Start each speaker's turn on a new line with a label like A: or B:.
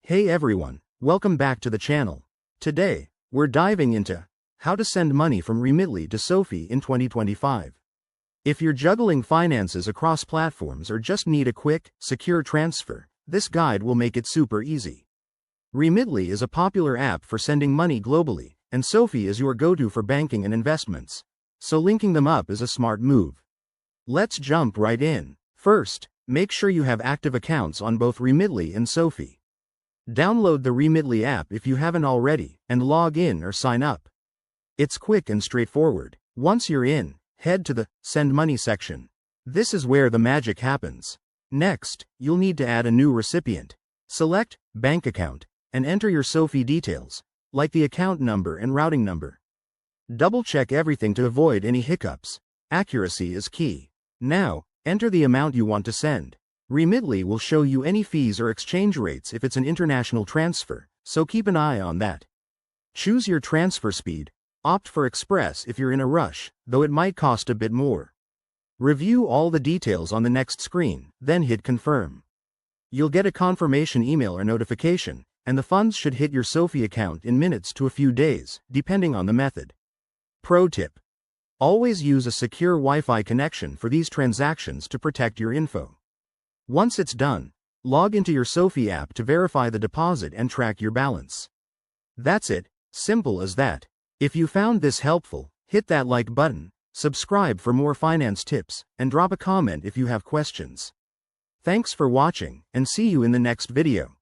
A: Hey everyone, welcome back to the channel. Today, we're diving into how to send money from Remitly to SoFi in 2025. If you're juggling finances across platforms or just need a quick, secure transfer, this guide will make it super easy. Remitly is a popular app for sending money globally, and SoFi is your go-to for banking and investments. So linking them up is a smart move. Let's jump right in. First, make sure you have active accounts on both Remitly and SoFi. Download the Remitly app if you haven't already, and log in or sign up. It's quick and straightforward. Once you're in, head to the Send Money section. This is where the magic happens. Next, you'll need to add a new recipient. Select Bank Account, and enter your SoFi details, like the account number and routing number. Double-check everything to avoid any hiccups. Accuracy is key. Now, enter the amount you want to send. Remitly will show you any fees or exchange rates if it's an international transfer, so keep an eye on that. Choose your transfer speed. Opt for Express if you're in a rush, though it might cost a bit more. Review all the details on the next screen, then hit Confirm. You'll get a confirmation email or notification, and the funds should hit your SoFi account in minutes to a few days, depending on the method. Pro tip: always use a secure Wi-Fi connection for these transactions to protect your info. Once it's done, log into your SoFi app to verify the deposit and track your balance. That's it, simple as that. If you found this helpful, hit that like button, subscribe for more finance tips, and drop a comment if you have questions. Thanks for watching, and see you in the next video.